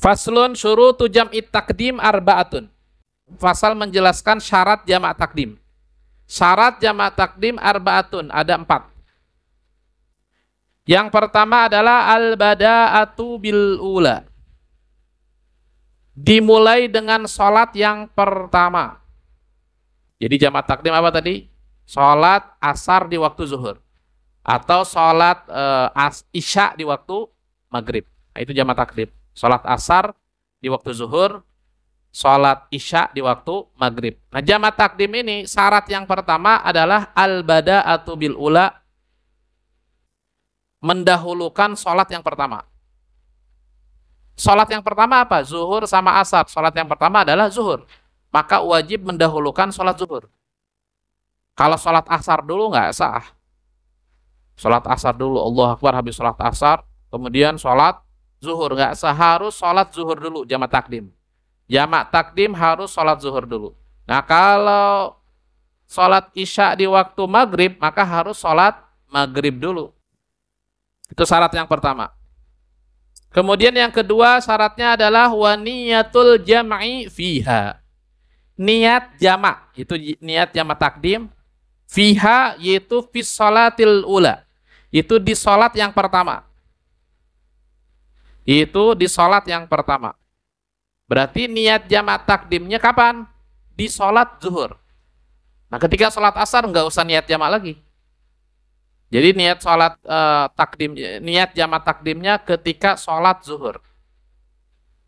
Faslun syurutu jam'i takdim arba'atun. Fasal menjelaskan syarat jamak takdim. Syarat jamak takdim arba'atun, ada 4. Yang pertama adalah al-bada'atu bil ula. Dimulai dengan sholat yang pertama. Jadi jamak takdim apa tadi? Sholat asar di waktu zuhur. Atau sholat isya di waktu maghrib. Nah, itu jamak takdim. Sholat asar di waktu zuhur, sholat isya di waktu maghrib. Nah, jamak takdim ini syarat yang pertama adalah al-bada'atu bil ula, mendahulukan sholat yang pertama. Sholat yang pertama apa? Zuhur sama asar. Sholat yang pertama adalah zuhur. Maka wajib mendahulukan sholat zuhur. Kalau sholat asar dulu nggak sah. Sholat asar dulu, Allah Akbar, habis sholat asar, kemudian sholat zuhur, nggak sah, harus sholat zuhur dulu, jamak takdim. Jamak takdim harus sholat zuhur dulu. Nah, kalau sholat isya di waktu maghrib, maka harus sholat maghrib dulu. Itu syarat yang pertama. Kemudian yang kedua syaratnya adalah waniyatul jam'i fiha. Niat jamak, itu niat jamak takdim. Fiha yaitu fis sholatil ula. Itu di sholat yang pertama. Itu di sholat yang pertama. Berarti niat jamak takdimnya kapan? Di sholat zuhur. Nah, ketika sholat asar nggak usah niat jamak lagi. Jadi niat sholat niat jamak takdimnya ketika sholat zuhur.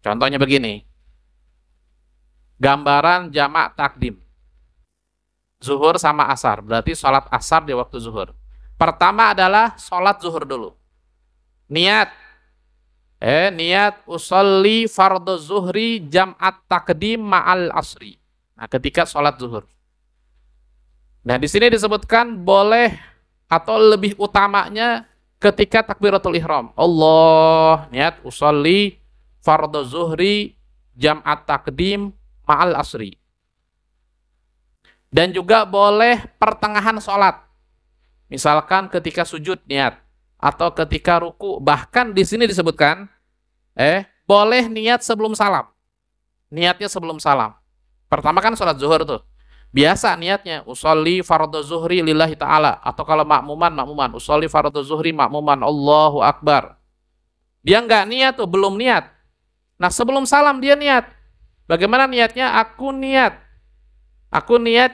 Contohnya begini. Gambaran jamak takdim. Zuhur sama asar. Berarti sholat asar di waktu zuhur. Pertama adalah sholat zuhur dulu. Niat usolli fardhu zuhri jam'at takdim ma'al asri. Nah, ketika sholat zuhur. Nah, di sini disebutkan boleh atau lebih utamanya ketika takbiratul ihram. Allah, niat usolli fardhu zuhri jam'at takdim ma'al asri. Dan juga boleh pertengahan sholat. Misalkan ketika sujud niat. Atau ketika ruku. Bahkan di sini disebutkan boleh niat sebelum salam. Niatnya sebelum salam. Pertama kan sholat zuhur tuh. Biasa niatnya usolli fardhu zuhri lillahi ta'ala. Atau kalau makmuman usolli fardhu zuhri makmuman Allahu Akbar. Dia nggak niat tuh, belum niat. Nah, sebelum salam dia niat. Bagaimana niatnya? Aku niat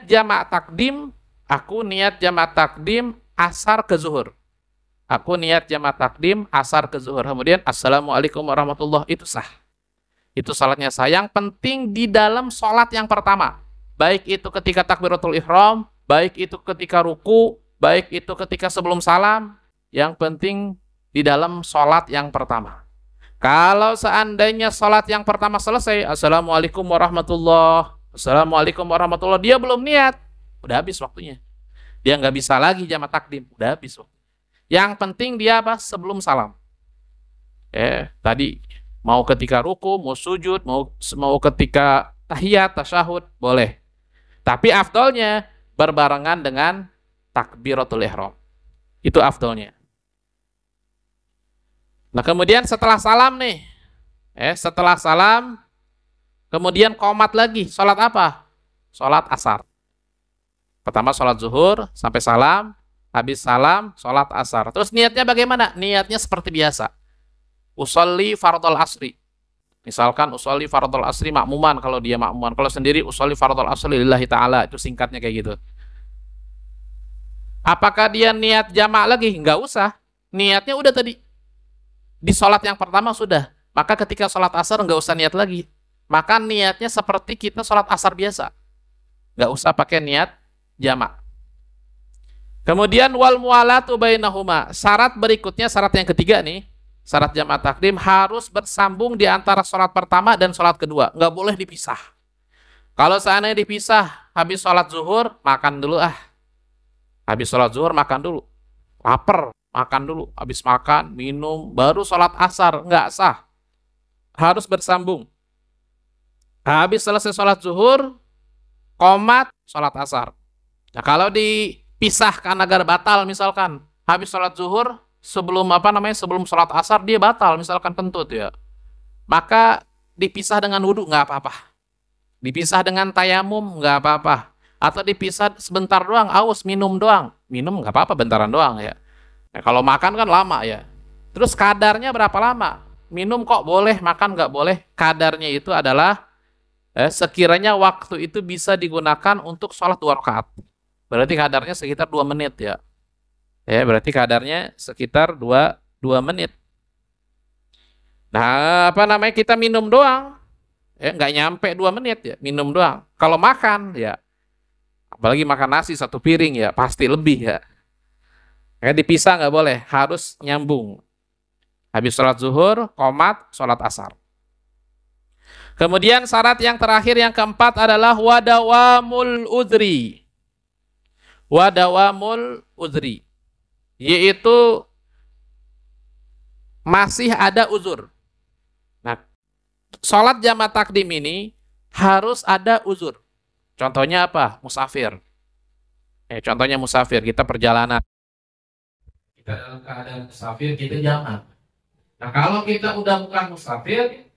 jamak takdim. Aku niat jamak takdim asar ke zuhur. Aku niat jamak takdim asar ke zuhur. Kemudian assalamualaikum warahmatullahi, itu sah. Itu salatnya sah. Yang penting di dalam salat yang pertama. Baik itu ketika takbiratul ihram, baik itu ketika ruku, baik itu ketika sebelum salam. Yang penting di dalam salat yang pertama. Kalau seandainya salat yang pertama selesai, assalamualaikum warahmatullahi, assalamualaikum warahmatullahi, dia belum niat, udah habis waktunya. Dia nggak bisa lagi jamak takdim, udah habis waktu. Yang penting dia apa? Sebelum salam. Tadi mau ketika ruku, mau sujud, mau ketika tahiyat, tasyahud, boleh. Tapi afdolnya berbarengan dengan takbiratul ihram. Itu afdolnya. Nah, kemudian setelah salam nih. Setelah salam, kemudian qomat lagi. Sholat apa? Sholat asar. Pertama sholat zuhur sampai salam, habis salam sholat asar. Terus niatnya bagaimana? Niatnya seperti biasa. Usolli fardhol asri. Misalkan usolli fardhol asri makmuman kalau dia makmuman. Kalau sendiri usolli fardhol asri lillahi ta'ala. Itu singkatnya kayak gitu. Apakah dia niat jamak lagi? Enggak usah. Niatnya udah tadi. Di sholat yang pertama sudah. Maka ketika sholat asar enggak usah niat lagi. Maka niatnya seperti kita sholat asar biasa. Enggak usah pakai niat jamak. Kemudian wal mualatu bainahuma. Syarat berikutnya, syarat yang ketiga nih, syarat jamak takdim harus bersambung di antara sholat pertama dan sholat kedua. Nggak boleh dipisah. Kalau seandainya dipisah, habis sholat zuhur, makan dulu Habis sholat zuhur, makan dulu. Lapar, makan dulu. Habis makan, minum, baru sholat asar. Nggak sah. Harus bersambung. Habis selesai sholat zuhur, qomat, sholat asar. Nah, kalau dipisahkan agar batal, misalkan habis sholat zuhur sebelum sebelum sholat asar dia batal, misalkan kentut ya, maka dipisah dengan wudhu nggak apa-apa. Dipisah dengan tayamum nggak apa-apa. Atau dipisah sebentar doang, aus minum doang. Minum nggak apa-apa, bentaran doang ya. Nah, kalau makan kan lama ya. Terus kadarnya berapa lama? Minum kok boleh, makan nggak boleh. Kadarnya itu adalah sekiranya waktu itu bisa digunakan untuk sholat 2 rakaat. Berarti kadarnya sekitar 2 menit ya. Berarti kadarnya sekitar 2 menit. Nah, apa namanya, kita minum doang. Nggak nyampe 2 menit ya, minum doang. Kalau makan ya, apalagi makan nasi 1 piring ya, pasti lebih ya. Dipisah nggak boleh, harus nyambung. Habis sholat zuhur, qomat, sholat asar. Kemudian syarat yang terakhir, yang keempat adalah wadawamul udri. Wadawamul udri, yaitu masih ada uzur. Nah, sholat jamaah takdim ini harus ada uzur. Contohnya apa? Musafir. Contohnya musafir, kita perjalanan. Kita dalam keadaan musafir, kita jamaah. Nah, kalau kita udah bukan musafir,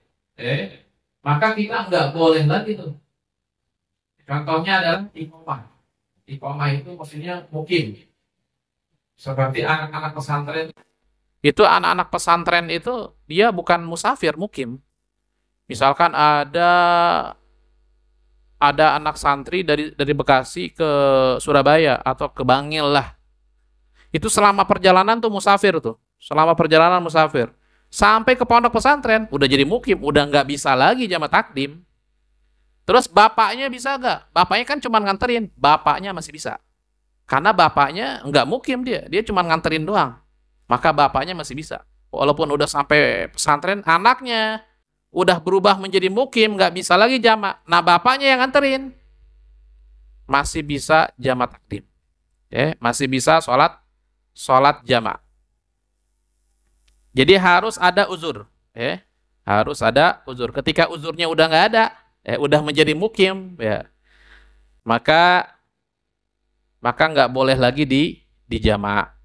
maka kita nggak boleh lagi tuh. Contohnya adalah iqomah. Iqomah itu maksudnya mukim. Seperti anak-anak pesantren. Itu anak-anak pesantren itu dia bukan musafir, mukim. Misalkan ada anak santri dari Bekasi ke Surabaya atau ke Bangil lah. Itu selama perjalanan tuh musafir tuh. Selama perjalanan musafir. Sampai ke pondok pesantren, udah jadi mukim, udah nggak bisa lagi jamaah takdim. Terus bapaknya bisa nggak? Bapaknya kan cuma nganterin, bapaknya masih bisa. Karena bapaknya nggak mukim dia cuma nganterin doang. Maka bapaknya masih bisa. Walaupun udah sampai pesantren, anaknya udah berubah menjadi mukim, nggak bisa lagi jamaah. Nah, bapaknya yang nganterin, masih bisa jamaah takdim. Masih bisa sholat jamaah. Jadi harus ada uzur, harus ada uzur. Ketika uzurnya udah nggak ada, udah menjadi mukim, maka nggak boleh lagi di jamaah.